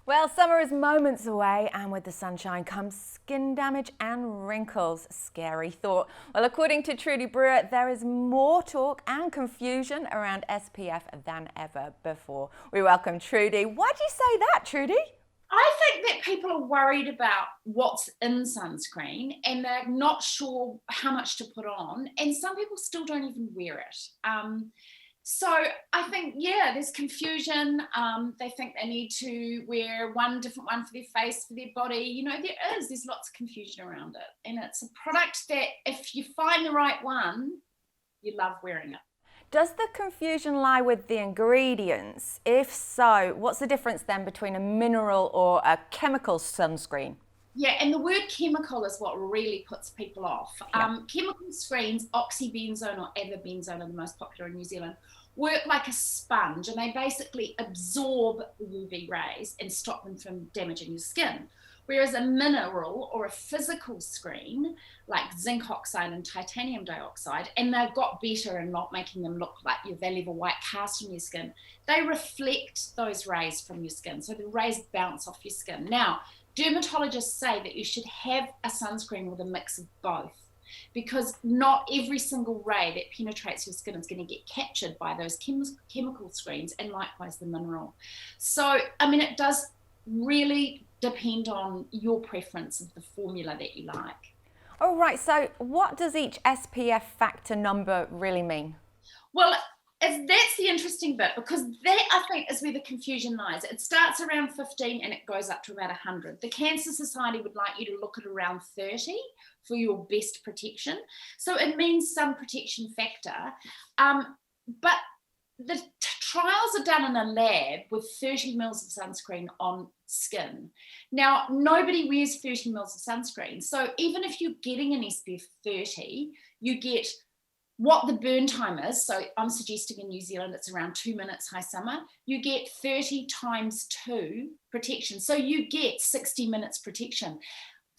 Well, summer is moments away, and with the sunshine comes skin damage and wrinkles. Scary thought. Well, according to Trudy Brewer, there is more talk and confusion around SPF than ever before. We welcome Trudy. Why do you say that, Trudy? I think that people are worried about what's in sunscreen and they're not sure how much to put on, and some people still don't even wear it. So I think, yeah, there's confusion. They think they need to wear one different one for their face, for their body. You know, there's lots of confusion around it. And it's a product that if you find the right one, you love wearing it. Does the confusion lie with the ingredients? If so, what's the difference then between a mineral or a chemical sunscreen? Yeah, and the word chemical is what really puts people off. Yeah. Chemical screens, oxybenzone or avobenzone are the most popular in New Zealand, work like a sponge, and they basically absorb the UV rays and stop them from damaging your skin. Whereas a mineral or a physical screen, like zinc oxide and titanium dioxide, and they've got better in not making them look like they leave a white cast on your skin, they reflect those rays from your skin. So the rays bounce off your skin. Now, dermatologists say that you should have a sunscreen with a mix of both, because not every single ray that penetrates your skin is going to get captured by those chemical screens, and likewise the mineral. So, I mean, it does really depend on your preference of the formula that you like. All right, so what does each SPF factor number really mean? Well, that's the interesting bit, because that, I think, is where the confusion lies. It starts around 15 and it goes up to about 100. The Cancer Society would like you to look at around 30 for your best protection. So it means some protection factor. But the trials are done in a lab with 30 mils of sunscreen on skin. Now, nobody wears 30 mils of sunscreen. So even if you're getting an SPF 30, you get what the burn time is. So I'm suggesting in New Zealand it's around 2 minutes high summer. You get 30 times 2 protection. So you get 60 minutes protection.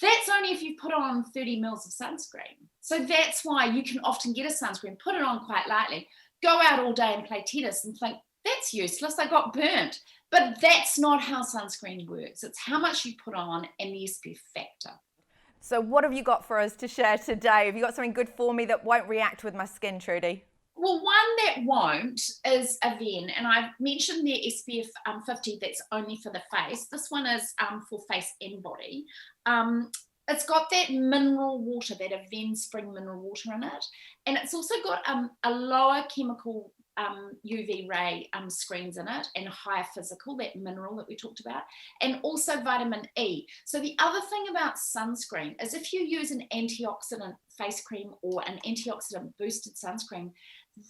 That's only if you put on 30 mils of sunscreen. So that's why you can often get a sunscreen, put it on quite lightly, go out all day and play tennis and think, that's useless, I got burnt. But that's not how sunscreen works. It's how much you put on and the SPF factor. So what have you got for us to share today? Have you got something good for me that won't react with my skin, Trudy? Well, one that won't is Avène, and I've mentioned the SPF 50 that's only for the face. This one is for face and body. It's got that mineral water, that Avène spring mineral water in it, and it's also got a lower chemical UV ray screens in it, and higher physical, that mineral that we talked about, and also vitamin E. So the other thing about sunscreen is if you use an antioxidant face cream or an antioxidant boosted sunscreen,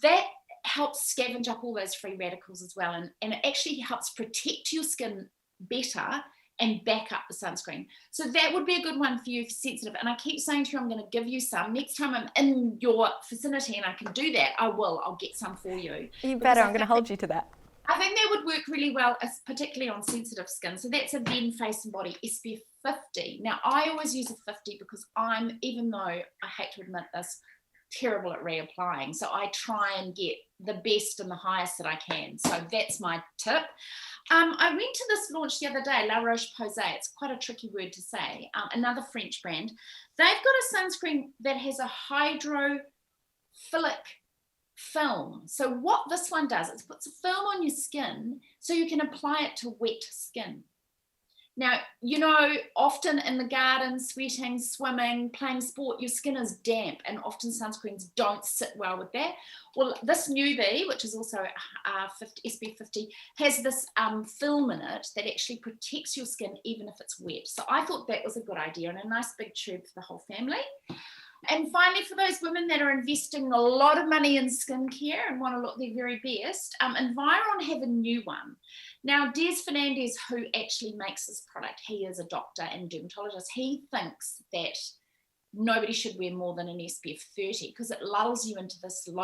that helps scavenge up all those free radicals as well, and it actually helps protect your skin better and back up the sunscreen. So that would be a good one for you if you're sensitive. And I keep saying to you, I'm going to give you some. Next time I'm in your vicinity and I can do that, I will. I'll get some for you. You better, I'm going to hold you to that. I think that would work really well, particularly on sensitive skin. So that's Avène Face and Body SPF 50. Now, I always use a 50 because even though I hate to admit this, terrible at reapplying. So I try and get the best and the highest that I can. So that's my tip. I went to this launch the other day, La Roche-Posay. It's quite a tricky word to say. Another French brand. They've got a sunscreen that has a hydrophilic film. So what this one does is puts a film on your skin so you can apply it to wet skin. Now, you know, often in the garden, sweating, swimming, playing sport, your skin is damp, and often sunscreens don't sit well with that. Well, this newbie, which is also SPF 50, has this film in it that actually protects your skin even if it's wet. So I thought that was a good idea, and a nice big tube for the whole family. And finally, for those women that are investing a lot of money in skincare and want to look their very best, Environ have a new one. Now, Des Fernandez, who actually makes this product, he is a doctor and dermatologist. He thinks that nobody should wear more than an SPF 30 because it lulls you into an SPF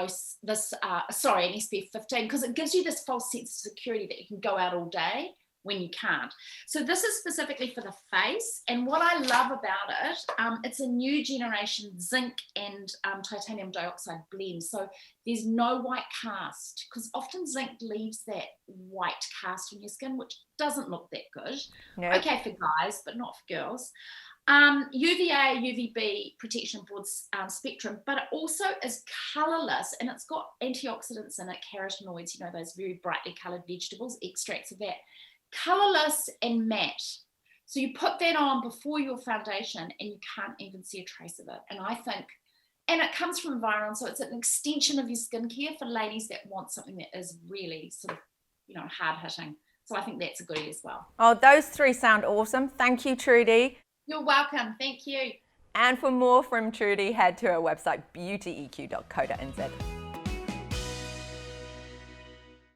15, because it gives you this false sense of security that you can go out all day when you can't. So this is specifically for the face, and what I love about it, it's a new generation zinc and titanium dioxide blend, so there's no white cast, because often zinc leaves that white cast on your skin, which doesn't look that good. Nope. Okay for guys, but not for girls. UVA, UVB protection broad spectrum, but it also is colorless, and it's got antioxidants in it, carotenoids, you know, those very brightly colored vegetables, extracts of that. Colorless and matte. So you put that on before your foundation and you can't even see a trace of it. And I think, and it comes from Environ, so it's an extension of your skincare for ladies that want something that is really sort of, you know, hard hitting. So I think that's a goodie as well. Oh, those three sound awesome. Thank you, Trudy. You're welcome. Thank you. And for more from Trudy, head to her website, beautyeq.co.nz.